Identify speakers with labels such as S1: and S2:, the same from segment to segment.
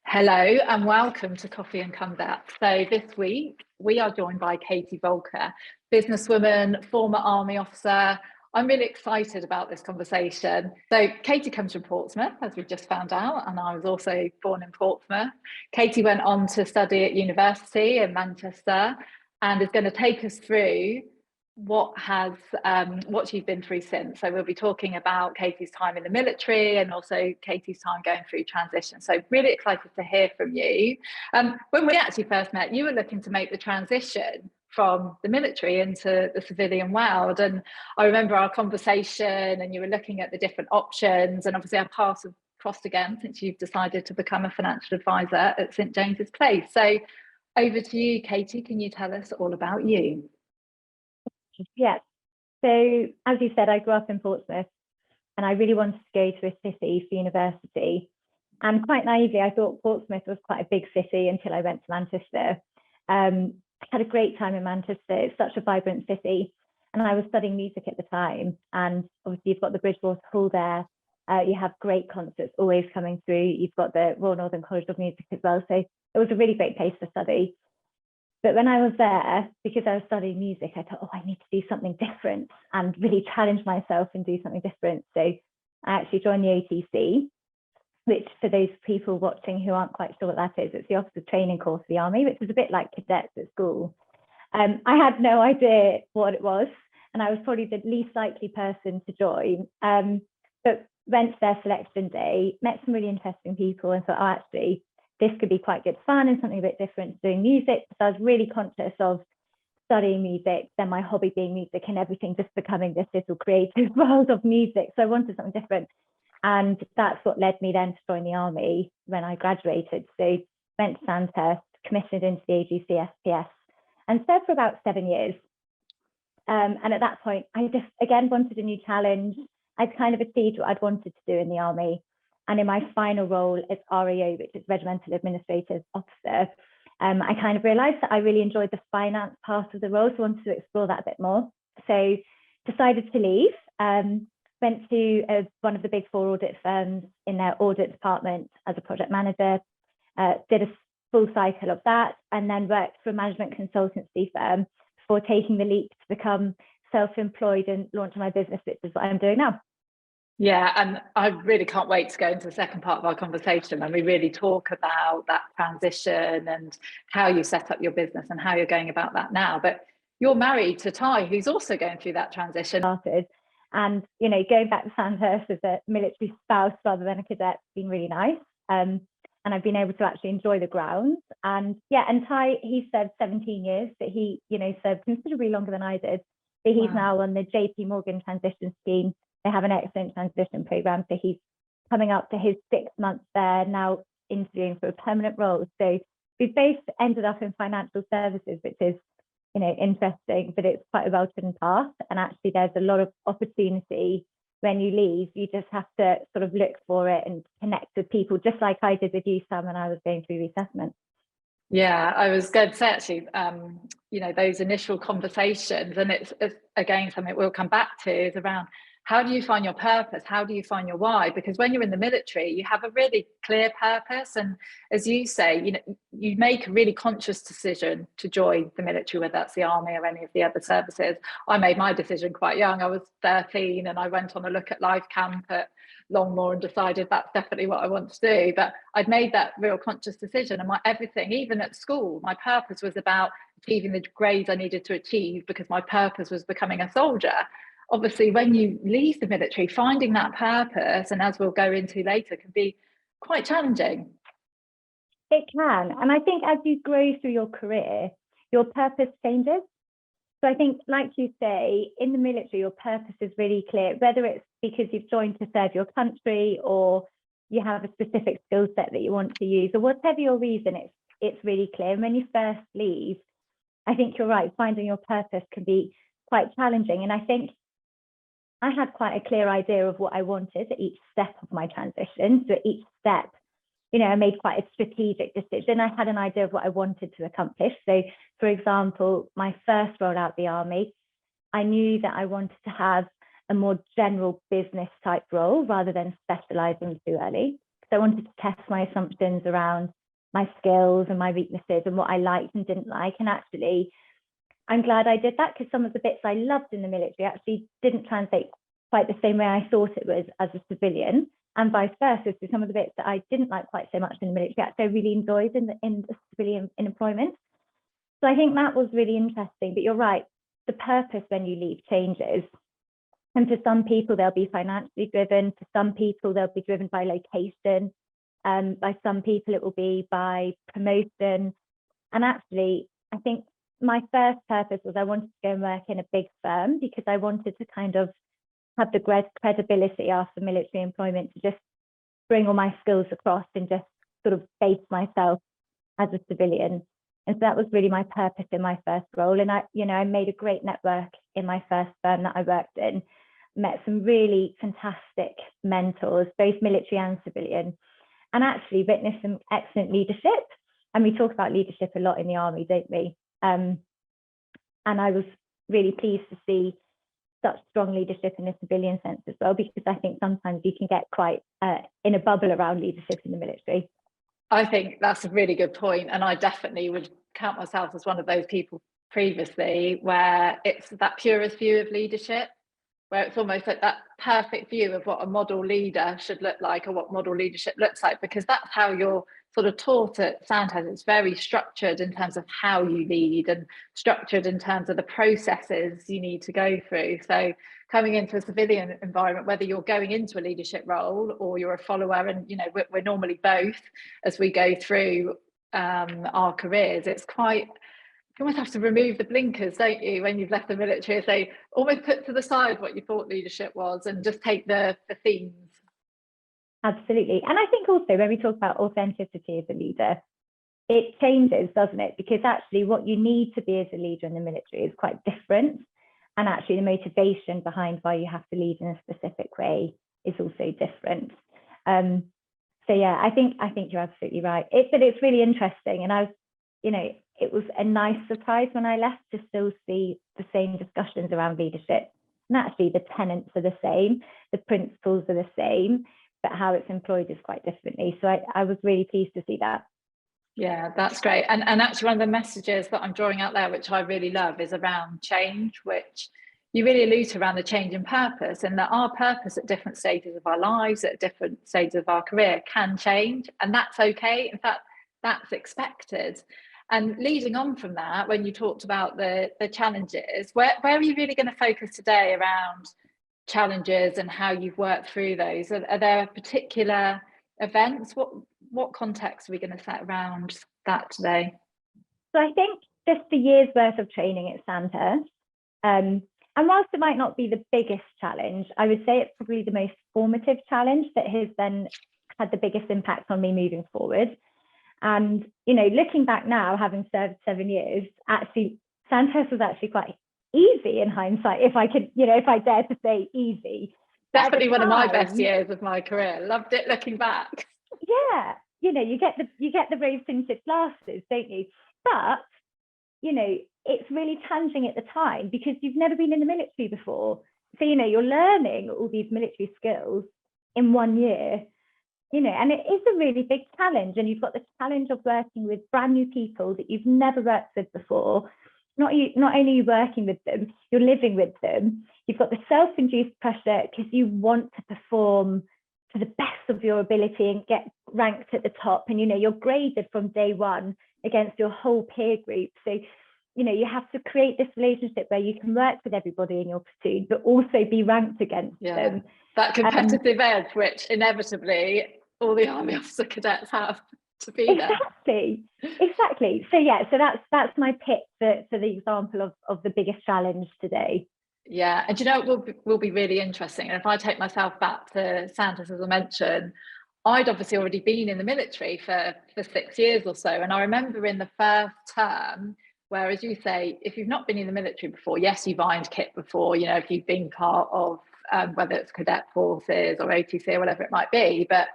S1: Hello and welcome to Coffee and Comeback. So this week we are joined by Katie Volker, businesswoman, former army officer. I'm really excited about this conversation. So Katie comes from Portsmouth, as we just found out, and I was also born in Portsmouth. Katie went on to study at university in Manchester and is going to take us through what she's been through since. So we'll be talking about Katie's time in the military and also Katie's time going through transition. So really excited to hear from you. When we actually first met, you were looking to make the transition from the military into the civilian world. And I remember our conversation and you were looking at the different options, and obviously our paths have crossed again since you've decided to become a financial advisor at St James's Place. So over to you, Katie. Can you tell us all about you?
S2: Yes. So as you said, I grew up in Portsmouth and I really wanted to go to a city for university. And quite naively, I thought Portsmouth was quite a big city until I went to Manchester. I had a great time in Manchester. It's such a vibrant city. And I was studying music at the time. And obviously you've got the Bridgewater Hall there. You have great concerts always coming through. You've got the Royal Northern College of Music as well. So it was a really great place to study. But when I was there, because I was studying music, I thought, I need to do something different and really challenge myself and do something different. So I actually joined the OTC, which for those people watching who aren't quite sure what that is, it's the Officer Training Course of the Army, which is a bit like cadets at school. I had no idea what it was, and I was probably the least likely person to join. But went to their selection day, met some really interesting people and thought, actually, this could be quite good fun and something a bit different to doing music. So I was really conscious of studying music, then my hobby being music and everything just becoming this little creative world of music. So I wanted something different. And that's what led me then to join the army when I graduated. So went to Sandhurst, commissioned into the AGC SPS and served for about 7 years. And at that point, I just, again, wanted a new challenge. I'd kind of achieved what I'd wanted to do in the army. And in my final role as RAO, which is Regimental Administrative Officer, I kind of realised that I really enjoyed the finance part of the role, so wanted to explore that a bit more. So decided to leave, went to one of the big four audit firms in their audit department as a project manager, did a full cycle of that, and then worked for a management consultancy firm before taking the leap to become self-employed and launching my business, which is what I'm doing now.
S1: Yeah, and I really can't wait to go into the second part of our conversation and we really talk about that transition and how you set up your business and how you're going about that now. But you're married to Ty, who's also going through that transition.
S2: And, going back to Sandhurst as a military spouse rather than a cadet has been really nice. And I've been able to actually enjoy the grounds. And Ty, he served 17 years, but he, served considerably longer than I did. But he's now on the JP Morgan transition scheme. They have an excellent transition program. So he's coming up to his 6 months there, now interviewing for a permanent role. So we've both ended up in financial services, which is, interesting, but it's quite a well-trodden path. And actually there's a lot of opportunity when you leave. You just have to sort of look for it and connect with people, just like I did with you, Sam, when I was going through reassessment.
S1: Yeah, I was going to say actually, those initial conversations, and it's again something we'll come back to, is around how do you find your purpose? How do you find your why? Because when you're in the military, you have a really clear purpose. And as you say, you make a really conscious decision to join the military, whether that's the army or any of the other services. I made my decision quite young. I was 13 and I went on a look at life camp at Longmoor and decided that's definitely what I want to do. But I'd made that real conscious decision, and my everything, even at school, my purpose was about achieving the grades I needed to achieve because my purpose was becoming a soldier. Obviously, when you leave the military, finding that purpose, and as we'll go into later, can be quite challenging.
S2: It can. And I think as you grow through your career, your purpose changes. So I think, like you say, in the military, your purpose is really clear, whether it's because you've joined to serve your country or you have a specific skill set that you want to use, or whatever your reason, it's really clear. And when you first leave, I think you're right, finding your purpose can be quite challenging. And I think I had quite a clear idea of what I wanted at each step of my transition. So at each step, I made quite a strategic decision. I had an idea of what I wanted to accomplish. So, for example, my first role out the army, I knew that I wanted to have a more general business type role rather than specialising too early. because I wanted to test my assumptions around my skills and my weaknesses and what I liked and didn't like. And actually, I'm glad I did that, because some of the bits I loved in the military actually didn't translate quite the same way I thought it was as a civilian, and vice versa. So some of the bits that I didn't like quite so much in the military, actually I really enjoyed in the civilian in employment. So I think that was really interesting. But you're right, the purpose when you leave changes. And for some people, they'll be financially driven. For some people, they'll be driven by location. By some people, it will be by promotion. And actually, I think my first purpose was I wanted to go and work in a big firm, because I wanted to kind of have the credibility after military employment to just bring all my skills across and just sort of base myself as a civilian. And so that was really my purpose in my first role. And I made a great network in my first firm that I worked in, met some really fantastic mentors, both military and civilian, and actually witnessed some excellent leadership. And we talk about leadership a lot in the army, don't we? And I was really pleased to see such strong leadership in the civilian sense as well, because I think sometimes you can get quite in a bubble around leadership in the military.
S1: I think that's a really good point, and I definitely would count myself as one of those people previously where it's that purest view of leadership, where it's almost like that perfect view of what a model leader should look like, or what model leadership looks like, because that's how you're sort of taught at Sandhurst. It's very structured in terms of how you lead, and structured in terms of the processes you need to go through. So coming into a civilian environment, whether you're going into a leadership role or you're a follower, and we're normally both as we go through our careers, it's quite, you almost have to remove the blinkers, don't you, when you've left the military? So almost put to the side what you thought leadership was and just take the themes.
S2: Absolutely. And I think also when we talk about authenticity as a leader, it changes, doesn't it? Because actually what you need to be as a leader in the military is quite different. And actually the motivation behind why you have to lead in a specific way is also different. So yeah, I think you're absolutely right. But it's really interesting. And I was, it was a nice surprise when I left to still see the same discussions around leadership. And actually the tenets are the same, the principles are the same, but how it's employed is quite differently. So I was really pleased to see that.
S1: Yeah, that's great. And actually one of the messages that I'm drawing out there, which I really love, is around change, which you really allude to around the change in purpose, and that our purpose at different stages of our lives, at different stages of our career, can change, and that's okay. In fact, that's expected. And leading on from that, when you talked about the challenges, where are you really going to focus today around challenges and how you've worked through those? Are there particular events? What context are we going to set around that today?
S2: So I think just the year's worth of training at Sandhurst. And whilst it might not be the biggest challenge, I would say it's probably the most formative challenge that has then had the biggest impact on me moving forward. And, looking back now, having served 7 years, actually, Sandhurst was actually quite easy in hindsight, if I could, if I dare to say easy.
S1: Definitely one of my best years of my career. Loved it looking back.
S2: Yeah, you get the rose tinted glasses, don't you? But, it's really challenging at the time because you've never been in the military before. So, you're learning all these military skills in 1 year. And it is a really big challenge, and you've got the challenge of working with brand new people that you've never worked with before. Not only are you working with them, you're living with them. You've got the self-induced pressure because you want to perform to the best of your ability and get ranked at the top, and you're graded from day one against your whole peer group. So you have to create this relationship where you can work with everybody in your platoon, but also be ranked against them.
S1: That competitive edge, which inevitably all the Army officer cadets have to be
S2: exactly.
S1: there.
S2: Exactly. So yeah, so that's my pick for the example of the biggest challenge today.
S1: Yeah, and it will be really interesting. And if I take myself back to Sandhurst, as I mentioned, I'd obviously already been in the military for 6 years or so. And I remember in the first term, where, as you say, if you've not been in the military before, yes, you've ironed kit before, if you've been part of whether it's cadet forces or OTC or whatever it might be. But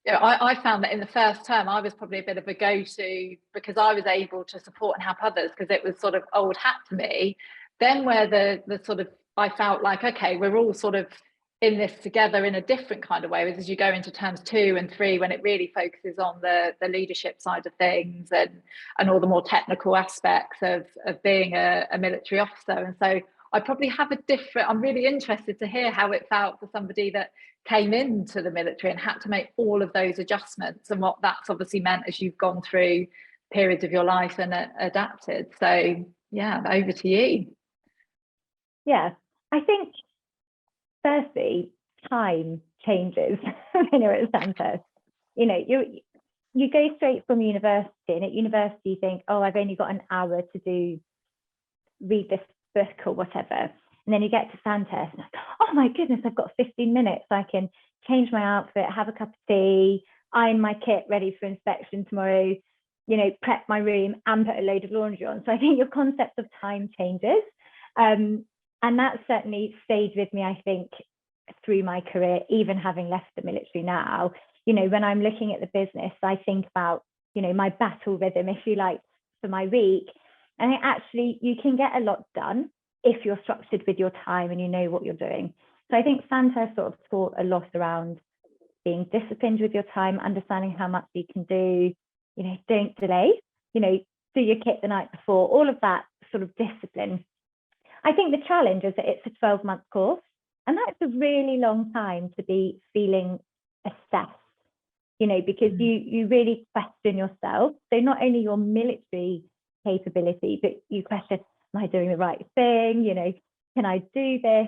S1: I found that in the first term, I was probably a bit of a go-to because I was able to support and help others because it was sort of old hat to me. Then where the sort of, I felt like, okay, we're all sort of in this together in a different kind of way as you go into terms 2 and 3, when it really focuses on the leadership side of things and all the more technical aspects of being a military officer. And so I probably have a different, I'm really interested to hear how it felt for somebody that came into the military and had to make all of those adjustments, and what that's obviously meant as you've gone through periods of your life and adapted. So yeah, over to you.
S2: Yeah, I think firstly, time changes when you're at Sandhurst. You know, you go straight from university, and at university you think, oh, I've only got an hour to read this book or whatever. And then you get to Sandhurst and like, oh my goodness, I've got 15 minutes. I can change my outfit, have a cup of tea, iron my kit ready for inspection tomorrow, you know, prep my room and put a load of laundry on. So I think your concept of time changes. And that certainly stayed with me, I think, through my career, even having left the military now. You know, when I'm looking at the business, I think about, you know, my battle rhythm, if you like, for my week. And actually, you can get a lot done if you're structured with your time and you know what you're doing. So I think Sandhurst sort of taught a lot around being disciplined with your time, understanding how much you can do, you know, don't delay, you know, do your kit the night before, all of that sort of discipline. I think the challenge is that it's a 12-month course, and that's a really long time to be feeling assessed, you know, because you really question yourself. So not only your military capability, but you question, am I doing the right thing? You know, can I do this?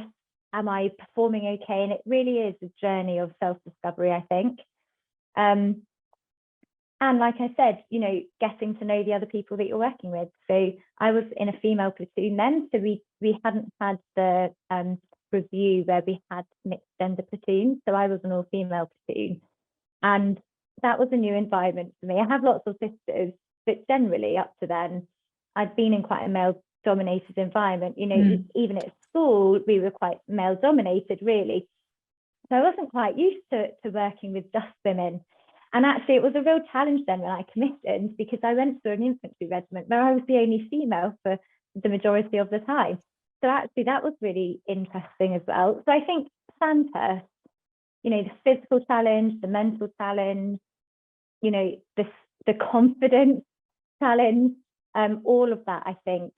S2: Am I performing okay? And it really is a journey of self-discovery, I think. And like I said, you know, getting to know the other people that you're working with. So I was in a female platoon then, so we hadn't had the review where we had mixed gender platoons. So I was an all-female platoon, and that was a new environment for me. I have lots of sisters, but generally up to then, I'd been in quite a male-dominated environment. You know, even at school, we were quite male-dominated, really. So I wasn't quite used to working with just women. And actually, it was a real challenge then when I commissioned, because I went through an infantry regiment where I was the only female for the majority of the time. So actually, that was really interesting as well. So I think Sandhurst, you know, the physical challenge, the mental challenge, you know, the confidence challenge, all of that, I think,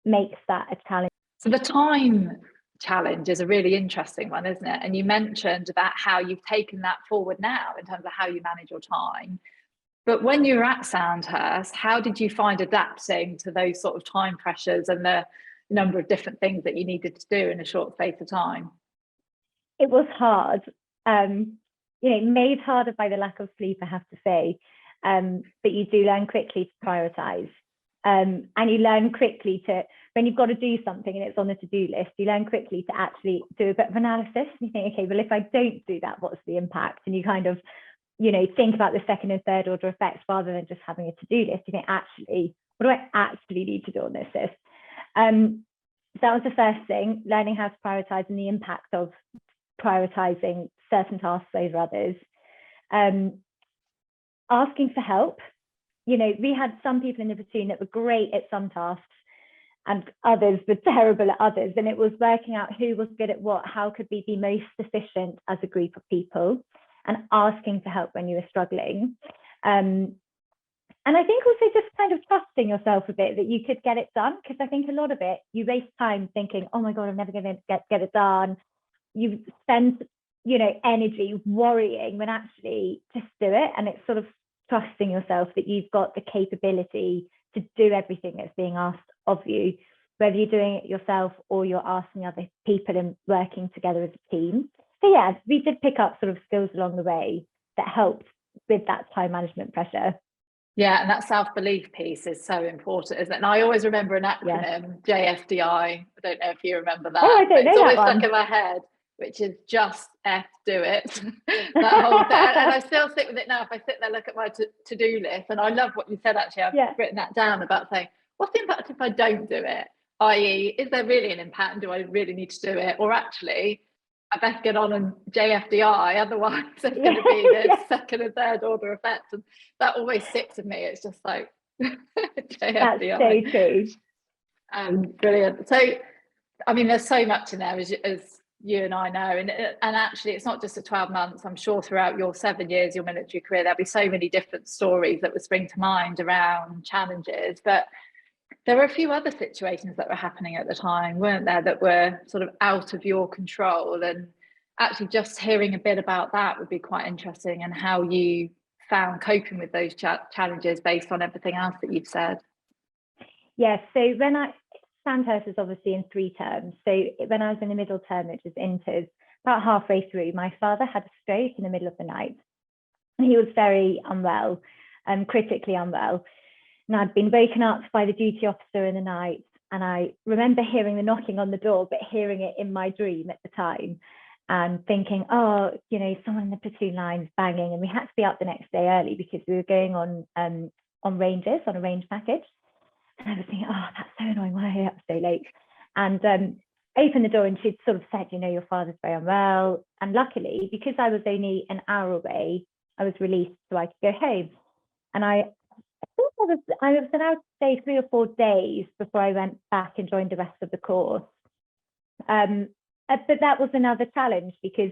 S2: makes that a challenge.
S1: So the time challenge is a really interesting one, isn't it? And you mentioned about how you've taken that forward now in terms of how you manage your time. But when you were at Sandhurst, how did you find adapting to those sort of time pressures and the number of different things that you needed to do in a short space of time?
S2: It was hard, you know, made harder by the lack of sleep, I have to say. But you do learn quickly to prioritize. And you learn quickly to, when you've got to do something and it's on the to-do list, you learn quickly to actually do a bit of analysis. And you think, okay, well, if I don't do that, what's the impact? And you kind of, you know, think about the second and third order effects rather than just having a to-do list. You think, actually, what do I actually need to do on this list? So that was the first thing, learning how to prioritize and the impact of prioritizing certain tasks over others. Asking for help. You know, we had some people in the platoon that were great at some tasks and others were terrible at others. And it was working out who was good at what, how could we be most efficient as a group of people, and asking for help when you were struggling. And I think also just kind of trusting yourself a bit that you could get it done, because I think a lot of it, you waste time thinking, oh my God, I'm never going to get it done. You spend, you know, energy worrying when actually just do it. And it's sort of trusting yourself that you've got the capability to do everything that's being asked of you, whether you're doing it yourself or you're asking other people and working together as a team. So yeah, we did pick up sort of skills along the way that helped with that time management pressure.
S1: Yeah, and that self-belief piece is so important, isn't it? And I always remember an acronym, JFDI. I don't know if you remember that.
S2: Oh, I don't know
S1: it's always
S2: that one.
S1: stuck in my head, which is just F, do it. That whole thing. And I still stick with it now. If I sit there, look at my to-do list, and I love what you said, actually. I've written that down about saying, what's the impact if I don't do it? i.e., is there really an impact and do I really need to do it? Or actually, I best get on and JFDI, otherwise there's going to be this second and third order effect. And that always sticks with me. It's just like JFDI.
S2: That's so true.
S1: Brilliant. So, I mean, there's so much in there, as you and I know, and actually it's not just the 12 months. I'm sure throughout your 7 years, your military career, there'll be so many different stories that would spring to mind around challenges. But there were a few other situations that were happening at the time, weren't there, that were sort of out of your control? And actually just hearing a bit about that would be quite interesting, and how you found coping with those challenges based on everything else that you've said.
S2: Yes, so Sandhurst is obviously in 3 terms. So when I was in the middle term, which was inters, about halfway through, my father had a stroke in the middle of the night. He was very unwell, critically unwell. And I'd been woken up by the duty officer in the night. And I remember hearing the knocking on the door, but hearing it in my dream at the time, and thinking, oh, you know, someone in the platoon lines banging. And we had to be up the next day early because we were going on ranges, on a range package. And I was thinking, oh, that's so annoying, why are you up so late? And opened the door, and she'd sort of said, you know, your father's very unwell. And luckily, because I was only an hour away, I was released so I could go home. And I think I was allowed to stay 3 or 4 days before I went back and joined the rest of the course. But that was another challenge, because,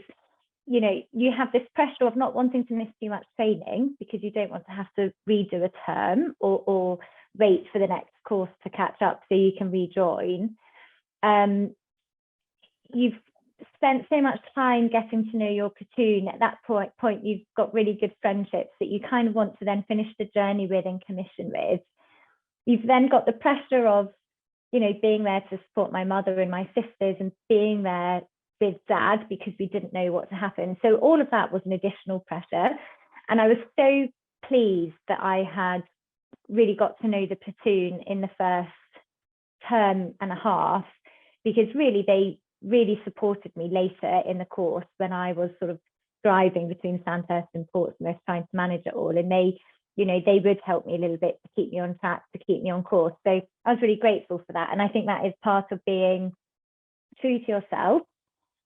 S2: you know, you have this pressure of not wanting to miss too much training because you don't want to have to redo a term or wait for the next course to catch up so you can rejoin. You've spent so much time getting to know your platoon. At that point, you've got really good friendships that you kind of want to then finish the journey with and commission with. You've then got the pressure of, you know, being there to support my mother and my sisters, and being there with Dad because we didn't know what to happen. So all of that was an additional pressure. And I was so pleased that I had really got to know the platoon in the first term and a half, because really they really supported me later in the course when I was sort of driving between Sandhurst and Portsmouth trying to manage it all. And they, you know, they would help me a little bit to keep me on track, to keep me on course. So I was really grateful for that. And I think that is part of being true to yourself,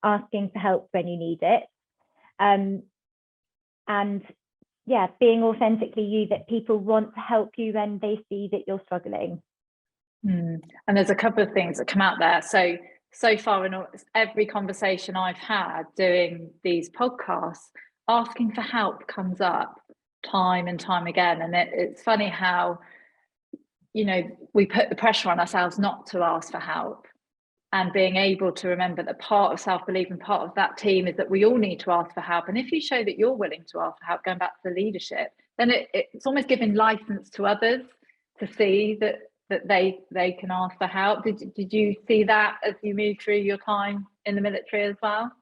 S2: asking for help when you need it. And yeah, being authentically you, that people want to help you when they see that you're struggling.
S1: And there's a couple of things that come out there. So far in every conversation I've had doing these podcasts, asking for help comes up time and time again. And it's funny how, you know, we put the pressure on ourselves not to ask for help, and being able to remember that part of self-belief and part of that team is that we all need to ask for help. And if you show that you're willing to ask for help, going back to the leadership, then it's almost giving license to others to see that they can ask for help. Did you see that as you moved through your time in the military as well?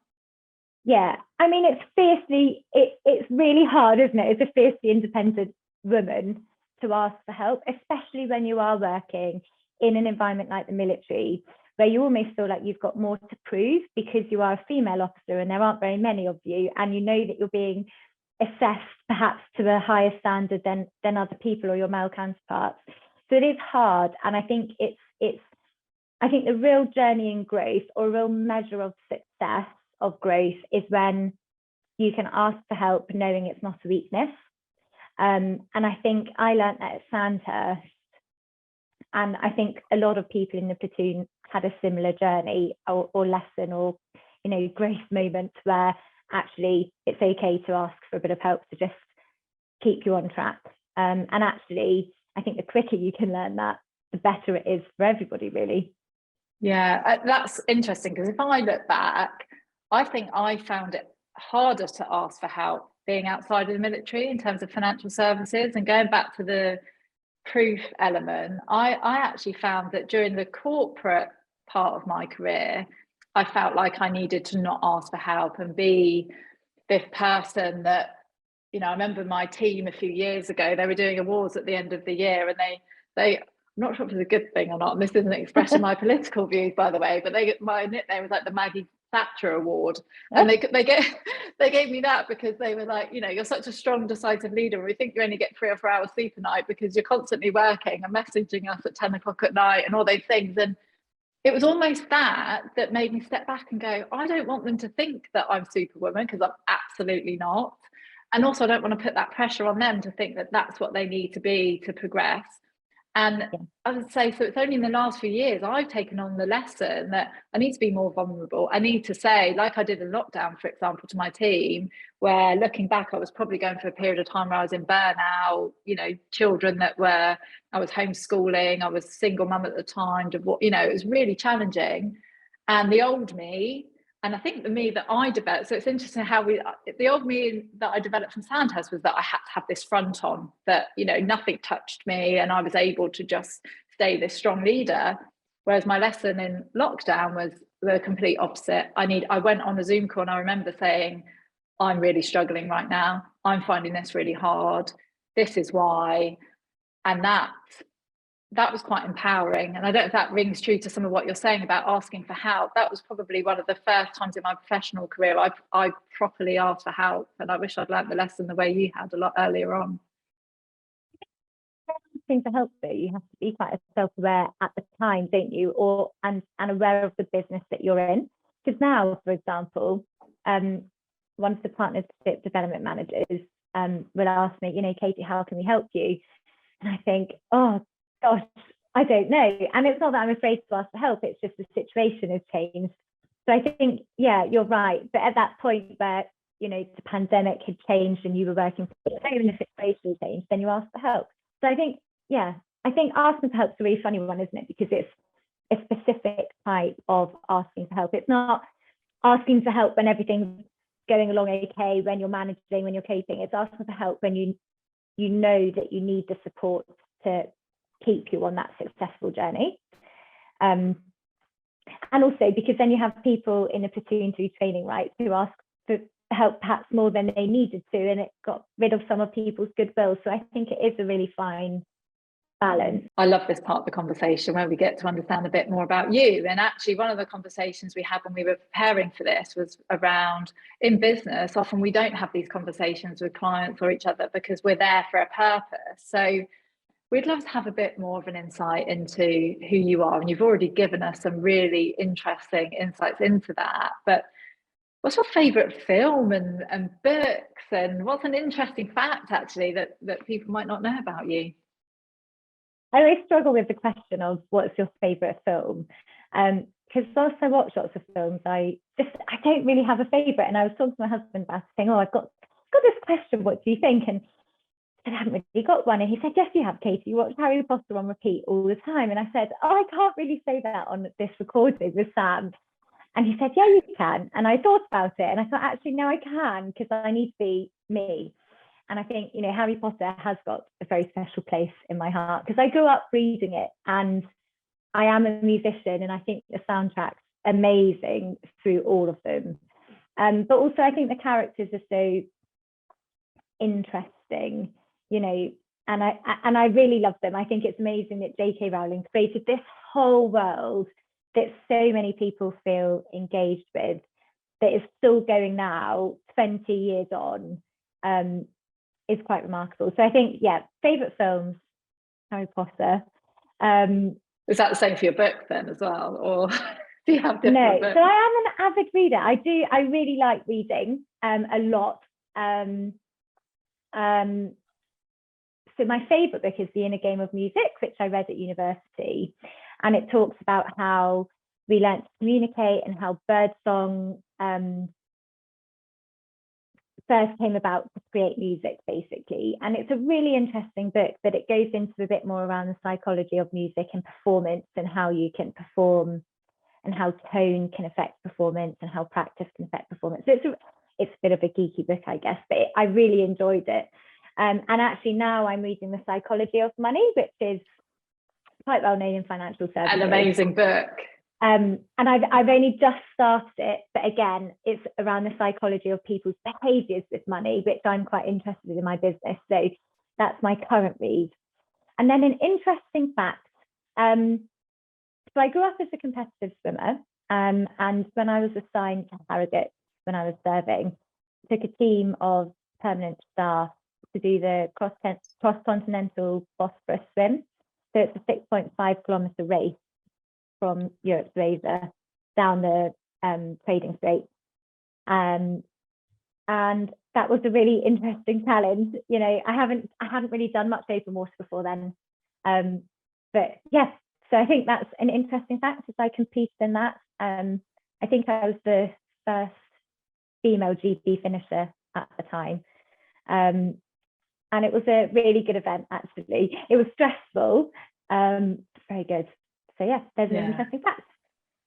S2: Yeah, I mean, it's really hard, isn't it, as a fiercely independent woman to ask for help, especially when you are working in an environment like the military, where you almost feel like you've got more to prove because you are a female officer and there aren't very many of you, and you know that you're being assessed perhaps to a higher standard than other people or your male counterparts. So it is hard. And I think I think the real journey in growth, or a real measure of success of growth, is when you can ask for help knowing it's not a weakness. And I think I learned that at Sandhurst, and I think a lot of people in the platoon had a similar journey or lesson, or, you know, growth moment where actually it's okay to ask for a bit of help to just keep you on track. And actually, I think the quicker you can learn that, the better it is for everybody, really.
S1: Yeah, that's interesting, because if I look back, I think I found it harder to ask for help being outside of the military in terms of financial services. And going back to the proof element, I actually found that during the corporate part of my career, I felt like I needed to not ask for help and be this person that, you know, I remember my team a few years ago, they were doing awards at the end of the year, and they I'm not sure if it's a good thing or not, and this isn't expressing my political views, by the way, but my nickname was like the Maggie Thatcher Award. And they gave me that because they were like, you know, you're such a strong, decisive leader. We think you only get 3 or 4 hours sleep a night because you're constantly working and messaging us at 10 o'clock at night and all those things. And it was almost that made me step back and go, I don't want them to think that I'm Superwoman, because I'm absolutely not. And also, I don't want to put that pressure on them to think that that's what they need to be to progress. And I would say, so it's only in the last few years I've taken on the lesson that I need to be more vulnerable. I need to say, like I did in lockdown, for example, to my team, where looking back, I was probably going through a period of time where I was in burnout, children I was homeschooling, I was single mum at the time, it was really challenging. And the old me, and I think the me that I developed, so it's interesting how the old me that I developed from Sandhurst was that I had to have this front on, that, nothing touched me and I was able to just stay this strong leader. Whereas my lesson in lockdown was the complete opposite. I went on a Zoom call and I remember saying, I'm really struggling right now. I'm finding this really hard. This is why. And that was quite empowering. And I don't know if that rings true to some of what you're saying about asking for help. That was probably one of the first times in my professional career I properly asked for help. And I wish I'd learned the lesson the way you had a lot earlier on.
S2: Asking for help, though, you have to be quite self-aware at the time, don't you? And aware of the business that you're in. Because now, for example, one of the partnership development managers will ask me, Katie, how can we help you? And I think, oh, gosh, I don't know. And it's not that I'm afraid to ask for help, it's just the situation has changed. So I think, yeah, you're right. But at that point where, the pandemic had changed and you were working from home and the situation changed, then you ask for help. So I think, asking for help is a really funny one, isn't it? Because it's a specific type of asking for help. It's not asking for help when everything's going along okay, when you're managing, when you're coping. It's asking for help when you know that you need the support to keep you on that successful journey. And also because then you have people in a platoon through training, right, who ask for help perhaps more than they needed to, and it got rid of some of people's goodwill. So I think it is a really fine balance.
S1: I love this part of the conversation where we get to understand a bit more about you. And actually one of the conversations we had when we were preparing for this was around, in business, often we don't have these conversations with clients or each other because we're there for a purpose. So we'd love to have a bit more of an insight into who you are. And you've already given us some really interesting insights into that. But what's your favourite film and books? And what's an interesting fact, actually, that people might not know about you?
S2: I always struggle with the question of what's your favourite film. Because whilst I watch lots of films, I don't really have a favourite. And I was talking to my husband about it, saying, I've got this question, what do you think? And I haven't really got one. And he said, yes, you have, Katie. You watch Harry Potter on repeat all the time. And I said, I can't really say that on this recording with Sam. And he said, yeah, you can. And I thought about it. And I thought, actually, no, I can, because I need to be me. And I think, Harry Potter has got a very special place in my heart because I grew up reading it and I am a musician and I think the soundtrack's amazing through all of them. But also I think the characters are so interesting, and I really love them. I think it's amazing that J.K. Rowling created this whole world that so many people feel engaged with, that is still going now, 20 years on, is quite remarkable. So I think, favourite films, Harry Potter.
S1: Is that the same for your book then as well? Or do you have different books?
S2: So I am an avid reader. I really like reading a lot. So my favourite book is The Inner Game of Music, which I read at university. And it talks about how we learnt to communicate and how birdsong first came about to create music, basically. And it's a really interesting book, but it goes into a bit more around the psychology of music and performance and how you can perform and how tone can affect performance and how practice can affect performance. So it's a bit of a geeky book, I guess, but I really enjoyed it. And actually now I'm reading The Psychology of Money, which is quite well known in financial services.
S1: An amazing book.
S2: And I've only just started it, but again, it's around the psychology of people's behaviours with money, which I'm quite interested in my business. So that's my current read. And then an interesting fact. So I grew up as a competitive swimmer, and when I was assigned to Harrogate, when I was serving, I took a team of permanent staff to do the cross-continental Bosphorus swim. So it's a 6.5 kilometre race from Europe to Asia down the trading strait. And that was a really interesting challenge. I hadn't really done much open water before then. But yes, so I think that's an interesting fact, as I competed in that. I think I was the first female GP finisher at the time. And it was a really good event, actually. It was stressful, very good. So yeah, there's an interesting fact.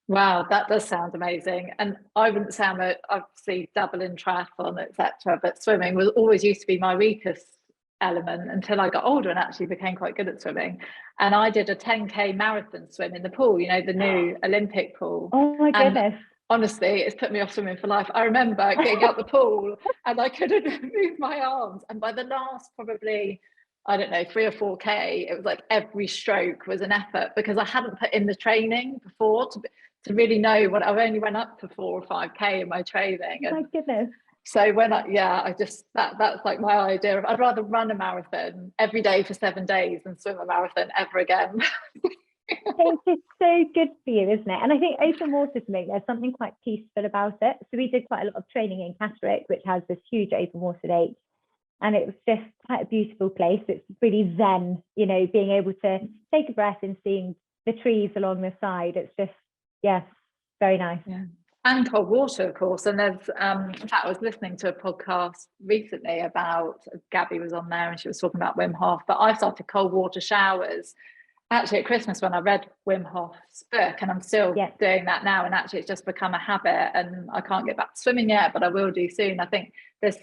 S1: Wow, that does sound amazing. And I wouldn't say I'm obviously double in triathlon, etc. But swimming was always used to be my weakest element until I got older and actually became quite good at swimming. And I did a 10K marathon swim in the pool, you know, the new Olympic pool.
S2: Oh my goodness.
S1: And honestly, it's put me off swimming for life. I remember getting out the pool and I couldn't move my arms. And by the last probably, I don't know, 3 or 4K, it was like every stroke was an effort because I hadn't put in the training before to really know what. I've only went up to 4 or 5K in my training. And
S2: my goodness.
S1: so when I just that's like my idea of, I'd rather run a marathon every day for 7 days than swim a marathon ever again.
S2: It's just so good for you, isn't it? And I think open water swimming, there's something quite peaceful about it. So we did quite a lot of training in Catterick, which has this huge open water lake. And it was just quite a beautiful place. It's really zen, you know, being able to take a breath and seeing the trees along the side. It's just, yes, very nice.
S1: Yeah. And cold water, of course. And there's, in fact, I was listening to a podcast recently about, Gabby was on there and she was talking about Wim Hof, but I started cold water showers actually at Christmas when I read Wim Hof's book, and I'm still doing that now. And actually it's just become a habit, and I can't get back to swimming yet, but I will do soon. I think there's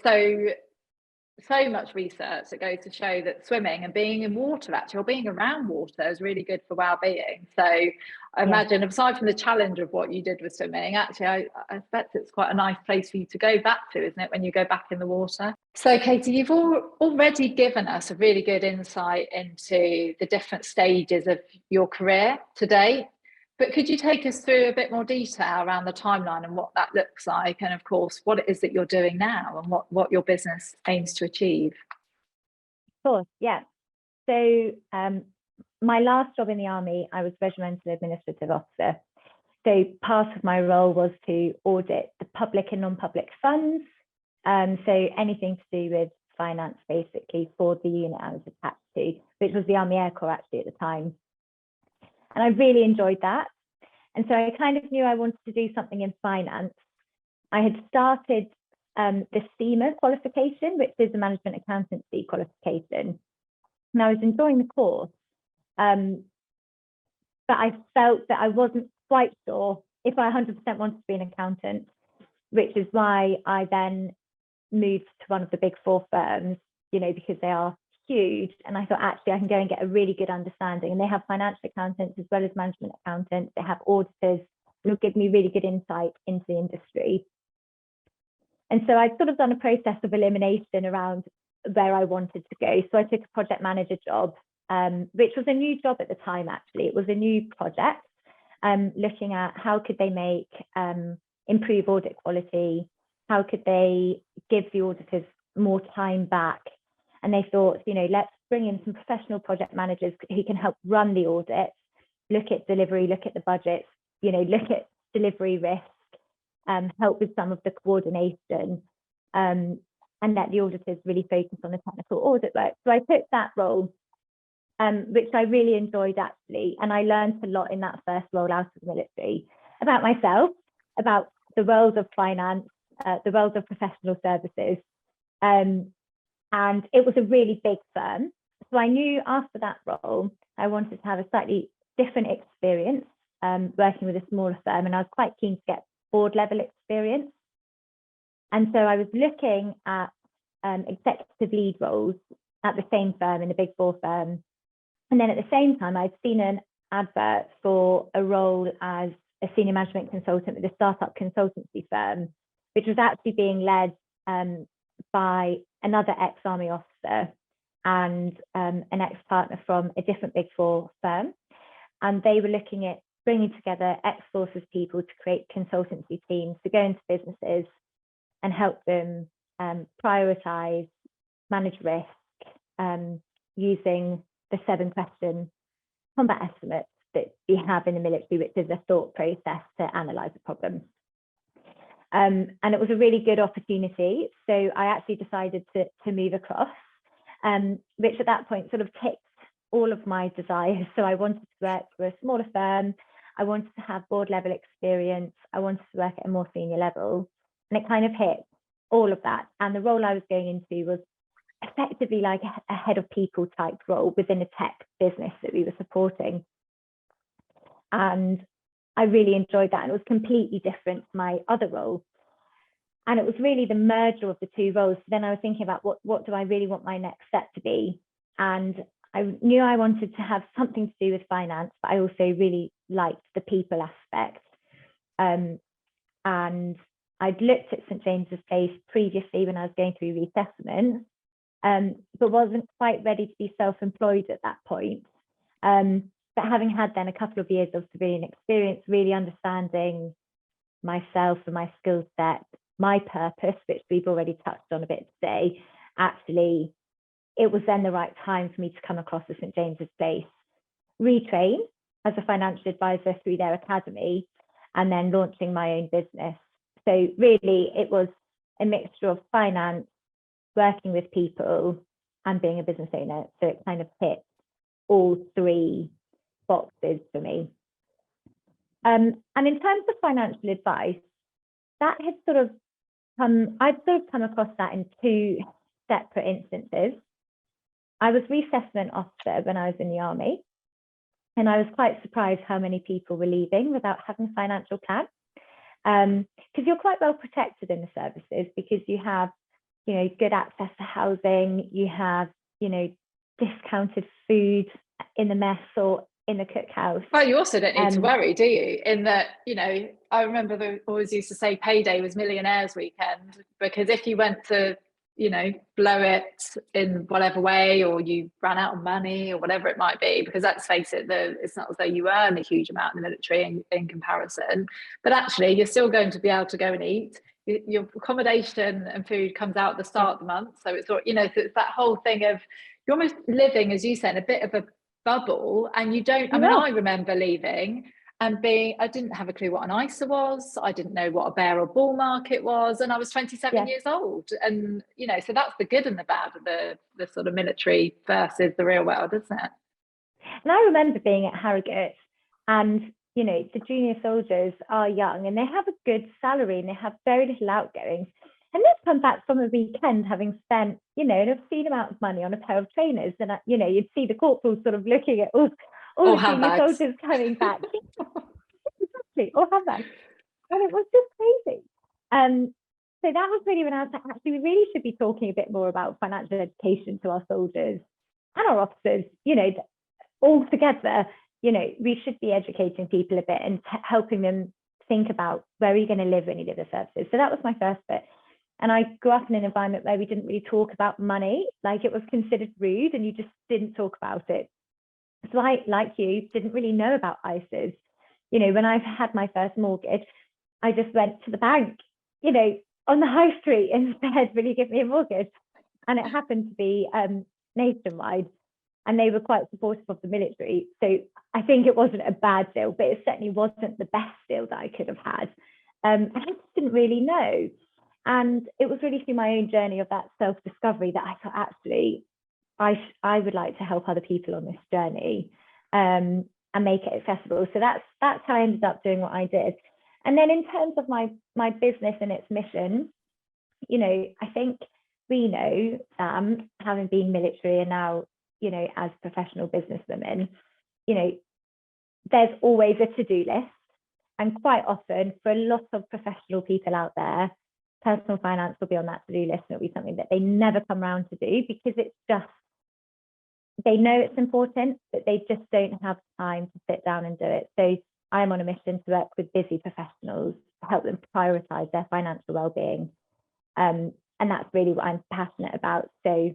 S1: so much research that goes to show that swimming and being in water, actually, or being around water, is really good for well-being. So I imagine, aside from the challenge of what you did with swimming, actually I expect it's quite a nice place for you to go back to, isn't it, when you go back in the water? So Katie, you've already given us a really good insight into the different stages of your career today. But could you take us through a bit more detail around the timeline and what that looks like, and of course what it is that you're doing now and what your business aims to achieve?
S2: Of course, yeah. So my last job in the army, I was regimental administrative officer. So part of my role was to audit the public and non-public funds. So anything to do with finance, basically, for the unit I was attached to, which was the Army Air Corps actually at the time. And I really enjoyed that. And so I kind of knew I wanted to do something in finance. I had started the SEMA qualification, which is a management accountancy qualification. And I was enjoying the course. But I felt that I wasn't quite sure if I 100% wanted to be an accountant, which is why I then moved to one of the big 4 firms, you know, because they are huge. And I thought, actually, I can go and get a really good understanding. And they have financial accountants as well as management accountants. They have auditors who will give me really good insight into the industry. And so I'd sort of done a process of elimination around where I wanted to go. So I took a project manager job, which was a new job at the time, actually. It was a new project, looking at how could they make, improve audit quality, how could they give the auditors more time back. And they thought, you know, let's bring in some professional project managers who can help run the audit, look at delivery, look at the budgets, you know, look at delivery risk, help with some of the coordination, and let the auditors really focus on the technical audit work. So I took that role, which I really enjoyed, actually. And I learned a lot in that first role out of the military about myself, about the world of finance, the world of professional services. And it was a really big firm. So I knew after that role, I wanted to have a slightly different experience, working with a smaller firm. And I was quite keen to get board level experience. And so I was looking at executive lead roles at the same firm, in a big 4 firm. And then at the same time, I'd seen an advert for a role as a senior management consultant with a startup consultancy firm, which was actually being led by another ex-army officer and an ex-partner from a different big 4 firm. And they were looking at bringing together ex-forces people to create consultancy teams to go into businesses and help them prioritize, manage risk, using the 7-question combat estimates that we have in the military, which is a thought process to analyze a problem. And it was a really good opportunity. So I actually decided to move across, which at that point sort of ticked all of my desires. So I wanted to work for a smaller firm. I wanted to have board level experience. I wanted to work at a more senior level. And it kind of hit all of that. And the role I was going into was effectively like a head of people type role within a tech business that we were supporting. And I really enjoyed that. And it was completely different to my other role. And it was really the merger of the two roles. So then I was thinking about what do I really want my next step to be? And I knew I wanted to have something to do with finance, but I also really liked the people aspect. And I'd looked at St James's Place previously when I was going through resettlement, but wasn't quite ready to be self-employed at that point. But having had then a couple of years of civilian experience, really understanding myself and my skill set, my purpose, which we've already touched on a bit today, actually, it was then the right time for me to come across the St James's Place, retrain as a financial advisor through their academy, and then launching my own business. So really, it was a mixture of finance, working with people, and being a business owner. So it kind of hit all three boxes for me. And in terms of financial advice, that had sort of I'd sort of come across that in two separate instances. I was resettlement officer when I was in the army, and I was quite surprised how many people were leaving without having a financial plan. Because you're quite well protected in the services, because you have, you know, good access to housing, you have, you know, discounted food in the mess or in the cookhouse.
S1: Well, you also don't need to worry, do you? In that, you know, I remember they always used to say payday was millionaires weekend, because if you went to, you know, blow it in whatever way, or you ran out of money or whatever it might be, because let's face it, it's not as though you earn a huge amount in the military in comparison, but actually you're still going to be able to go and eat. Your accommodation and food comes out at the start of the month. So it's, you know, so it's that whole thing of you're almost living, as you said, a bit of a bubble, and you don't, I mean, I remember leaving and I didn't have a clue what an ISA was. I didn't know what a bear or bull market was. And I was 27 years old. And, you know, so that's the good and the bad of the sort of military versus the real world, isn't it?
S2: And I remember being at Harrogate, and, you know, the junior soldiers are young and they have a good salary and they have very little outgoings. And they've come back from a weekend having spent, you know, an obscene amount of money on a pair of trainers. And, you know, you'd see the corporals sort of looking at all the junior soldiers coming back. Exactly, or handbags. And it was just crazy. So that was really when I was like, actually, we really should be talking a bit more about financial education to our soldiers and our officers, you know, all together. You know, we should be educating people a bit and helping them think about where are you going to live when you leave the services. So that was my first bit. And I grew up in an environment where we didn't really talk about money, like it was considered rude and you just didn't talk about it. So I, like you, didn't really know about ISAs. You know, when I had my first mortgage, I just went to the bank, you know, on the high street and said, will you give me a mortgage? And it happened to be nationwide, and they were quite supportive of the military. So I think it wasn't a bad deal, but it certainly wasn't the best deal that I could have had. And I just didn't really know. And it was really through my own journey of that self-discovery that I thought, actually, I would like to help other people on this journey and make it accessible. So that's how I ended up doing what I did. And then in terms of my business and its mission, you know, I think we know, having been military and now, you know, as professional businesswomen, you know, there's always a to-do list. And quite often for a lot of professional people out there, personal finance will be on that to-do list, and it'll be something that they never come around to do because it's just, they know it's important, but they just don't have time to sit down and do it. So I'm on a mission to work with busy professionals to help them prioritize their financial well-being. And that's really what I'm passionate about. So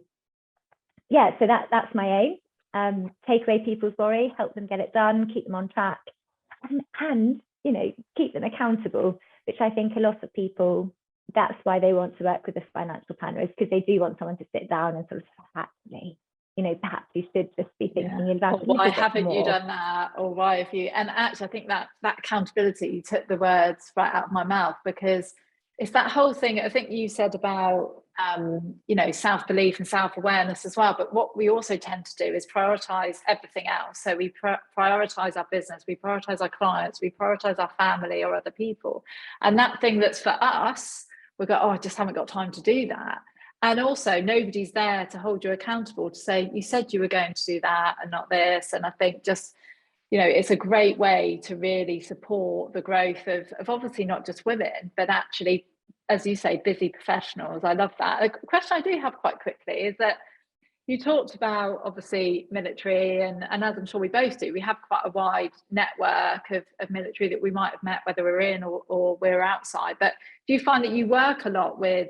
S2: yeah, so that's my aim. Take away people's worry, help them get it done, keep them on track, and you know, keep them accountable, which I think a lot of people, that's why they want to work with a financial planner, is because they do want someone to sit down and sort of actually, you know, perhaps you should just be thinking about
S1: why haven't you done that, or why have you? And actually, I think that accountability, you took the words right out of my mouth, because it's that whole thing. I think you said about you know, self-belief and self-awareness as well, but what we also tend to do is prioritize everything else. So we prioritize our business, we prioritize our clients, we prioritize our family or other people, and that thing that's for us, we go, oh, I just haven't got time to do that. And also nobody's there to hold you accountable to say, you said you were going to do that and not this. And I think just, you know, it's a great way to really support the growth of obviously not just women, but actually, as you say, busy professionals. I love that. A question I do have quite quickly is that you talked about obviously military, and as I'm sure we both do, we have quite a wide network of military that we might have met whether we're in or we're outside. But do you find that you work a lot with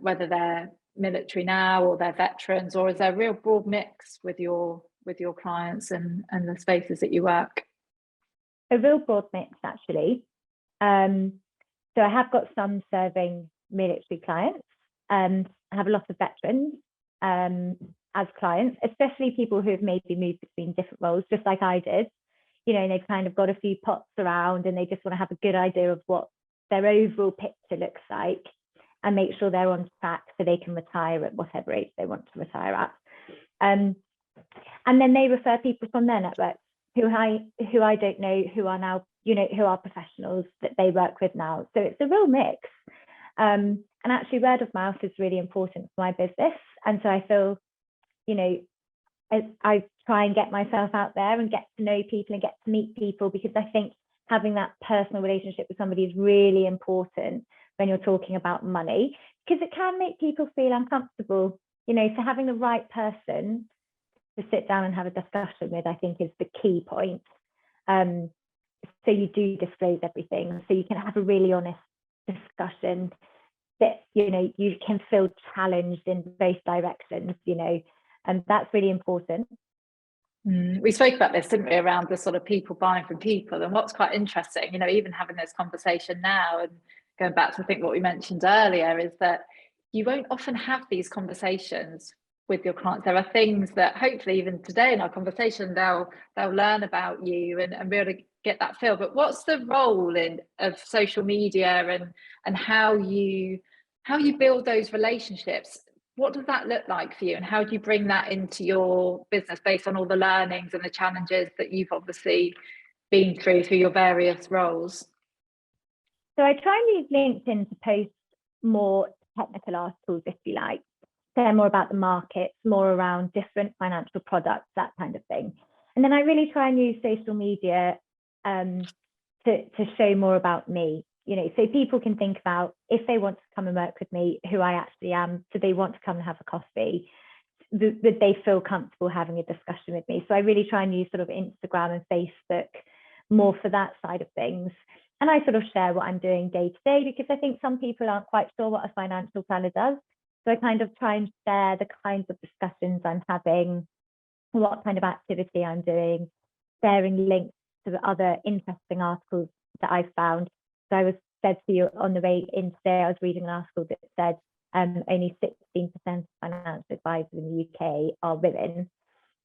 S1: whether they're military now or they're veterans, or is there a real broad mix with your clients and the spaces that you work?
S2: A real broad mix, actually. So I have got some serving military clients, and I have a lot of veterans as clients, especially people who have maybe moved between different roles, just like I did. You know, and they've kind of got a few pots around and they just want to have a good idea of what their overall picture looks like and make sure they're on track so they can retire at whatever age they want to retire at. And then they refer people from their networks who I don't know, who are now, you know, who are professionals that they work with now. So it's a real mix. And actually word of mouth is really important for my business. And so I feel, you know, I try and get myself out there and get to know people and get to meet people, because I think having that personal relationship with somebody is really important when you're talking about money, because it can make people feel uncomfortable, you know. So having the right person to sit down and have a discussion with, I think, is the key point. So you do disclose everything, so you can have a really honest discussion that, you know, you can feel challenged in both directions, you know, and that's really important.
S1: We spoke about this, didn't we, around the sort of people buying from people. And what's quite interesting, you know, even having this conversation now and going back to, I think, what we mentioned earlier, is that you won't often have these conversations with your clients. There are things that hopefully even today in our conversation they'll learn about you and really get that feel. But what's the role of social media and how you build those relationships? What does that look like for you, and how do you bring that into your business based on all the learnings and the challenges that you've obviously been through your various roles?
S2: So I try and use LinkedIn to post more technical articles, if you like. They're more about the markets, more around different financial products, that kind of thing. And then I really try and use social media to show more about me, you know, so people can think about, if they want to come and work with me, who I actually am. Do they want to come and have a coffee? Would they feel comfortable having a discussion with me? So I really try and use sort of Instagram and Facebook more for that side of things. And I sort of share what I'm doing day to day, because I think some people aren't quite sure what a financial planner does. So I kind of try and share the kinds of discussions I'm having, what kind of activity I'm doing, sharing links to the other interesting articles that I've found. So I said to you on the way in today, I was reading an article that said only 16% of financial advisors in the UK are women.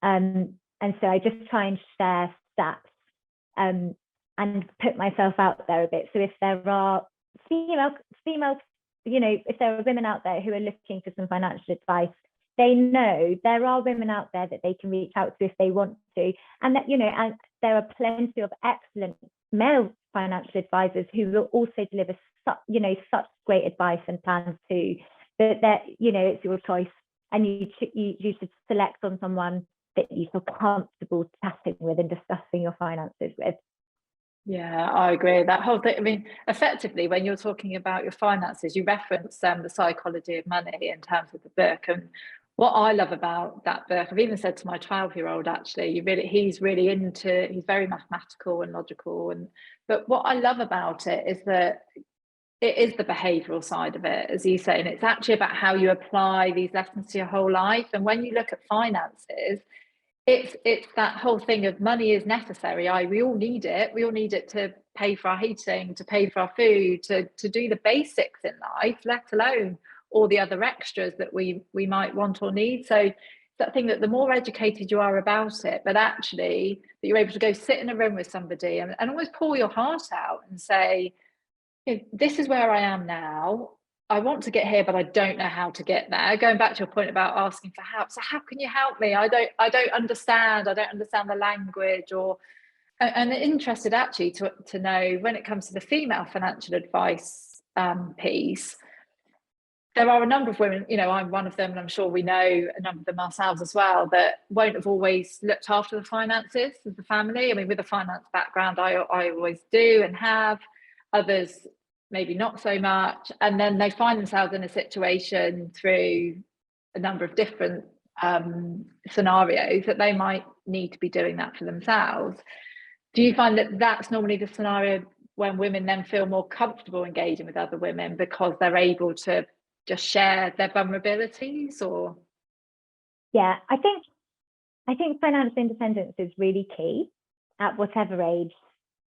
S2: And so I just try and share stats and put myself out there a bit. So if there are female, you know, if there are women out there who are looking for some financial advice, they know there are women out there that they can reach out to if they want to. And that, you know, and there are plenty of excellent male financial advisors who will also deliver such great advice and plans too. But that, you know, it's your choice, and you should select on someone that you feel comfortable chatting with and discussing your finances with.
S1: Yeah, I agree. That whole thing, I mean, effectively, when you're talking about your finances, you reference the psychology of money in terms of the book. And what I love about that book, I've even said to my 12-year-old, actually, he's very mathematical and logical. But what I love about it is that it is the behavioural side of it, as you say, and it's actually about how you apply these lessons to your whole life. And when you look at finances, it's that whole thing of money is necessary. We all need it. We all need it to pay for our heating, to pay for our food, to do the basics in life, let alone all the other extras that we might want or need. So that thing that the more educated you are about it, but actually that you're able to go sit in a room with somebody and almost pour your heart out and say, this is where I am now. I want to get here, but I don't know how to get there. Going back to your point about asking for help. So how can you help me? I don't understand. I don't understand the language, or and interested actually to know when it comes to the female financial advice piece. There are a number of women, I'm one of them, and I'm sure we know a number of them ourselves as well, that won't have always looked after the finances of the family. I mean, with a finance background, I always do and have. Others maybe not so much, and then they find themselves in a situation through a number of different scenarios that they might need to be doing that for themselves. Do you find that that's normally the scenario when women then feel more comfortable engaging with other women because they're able to just share their vulnerabilities? Or
S2: yeah, I think financial independence is really key at whatever age,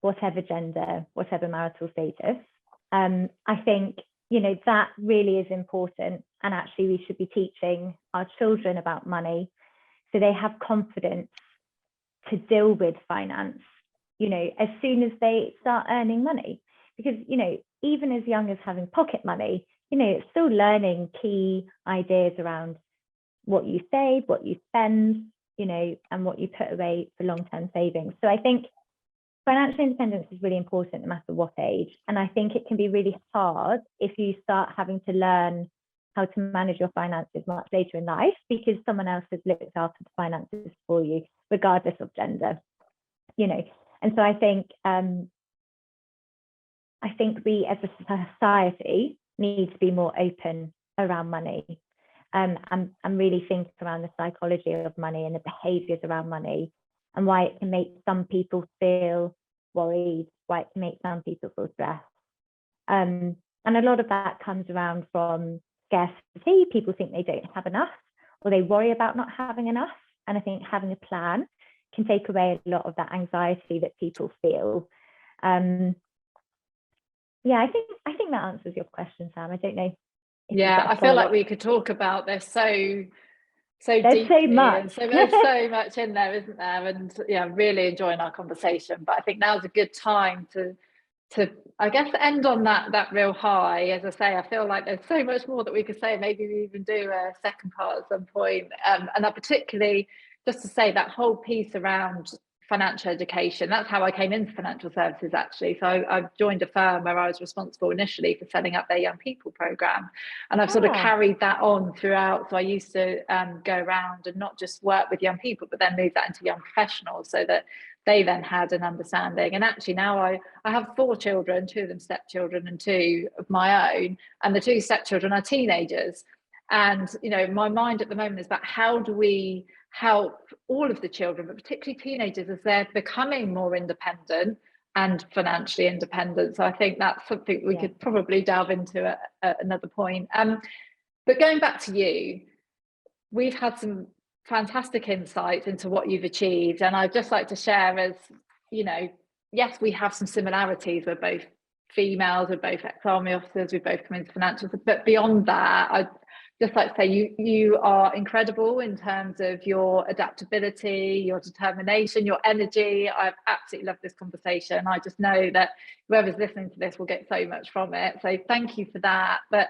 S2: whatever gender, whatever marital status. I think that really is important, and actually we should be teaching our children about money so they have confidence to deal with finance as soon as they start earning money, because even as young as having pocket money, it's still learning key ideas around what you save, what you spend, and what you put away for long-term savings. So I think financial independence is really important no matter what age. And I think it can be really hard if you start having to learn how to manage your finances much later in life because someone else has looked after the finances for you, regardless of gender, And so I think we as a society need to be more open around money, and really think around the psychology of money and the behaviours around money, and why it can make some people feel worried, why it can make some people feel stressed. And a lot of that comes around from scarcity. People think they don't have enough, or they worry about not having enough. And I think having a plan can take away a lot of that anxiety that people feel. Yeah, I think that answers your question, Sam. I don't know.
S1: Yeah, I feel like we could talk about this so
S2: there's
S1: deeply,
S2: so much.
S1: and there's so much in there, isn't there? And yeah, I'm really enjoying our conversation. But I think now's a good time to I guess end on that real high. As I say, I feel like there's so much more that we could say. Maybe we even do a second part at some point. And I particularly, just to say, that whole piece around financial education, that's how I came into financial services actually. So I joined a firm where I was responsible initially for setting up their young people program, and I've sort of carried that on throughout. So I used to go around and not just work with young people, but then move that into young professionals so that they then had an understanding. And actually now I have 4 children, 2 of them stepchildren and 2 of my own, and the 2 stepchildren are teenagers. And my mind at the moment is about how do we help all of the children, but particularly teenagers, as they're becoming more independent and financially independent. So I think that's something we could probably delve into at another point. But going back to you, we've had some fantastic insights into what you've achieved, and I'd just like to share, as yes, we have some similarities. We're both females, we're both ex-army officers, we've both come into financial, but beyond that, I'd just like to say you are incredible in terms of your adaptability, your determination, your energy. I've absolutely loved this conversation. I just know that whoever's listening to this will get so much from it. So thank you for that. But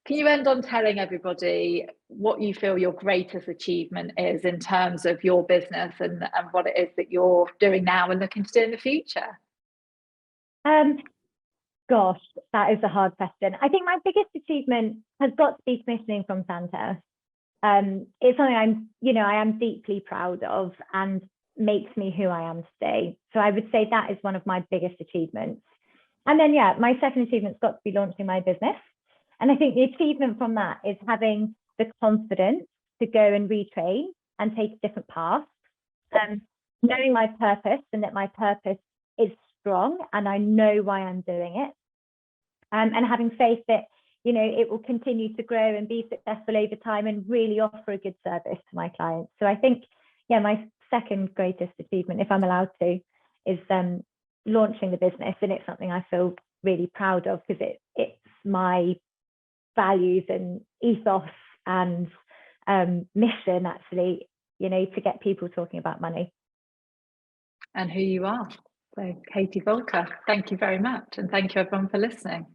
S1: can you end on telling everybody what you feel your greatest achievement is in terms of your business and what it is that you're doing now and looking to do in the future?
S2: Gosh, that is a hard question. I think my biggest achievement has got to be commissioning from Sandhurst. It's something I am deeply proud of and makes me who I am today. So I would say that is one of my biggest achievements. And then, my second achievement's got to be launching my business. And I think the achievement from that is having the confidence to go and retrain and take a different path. Knowing my purpose, and that my purpose is strong and I know why I'm doing it, and having faith that it will continue to grow and be successful over time and really offer a good service to my clients. So I think my second greatest achievement, if I'm allowed to, is launching the business, and it's something I feel really proud of because it's my values and ethos and mission actually, to get people talking about money
S1: and who you are. So Katie Volker, thank you very much. And thank you everyone for listening.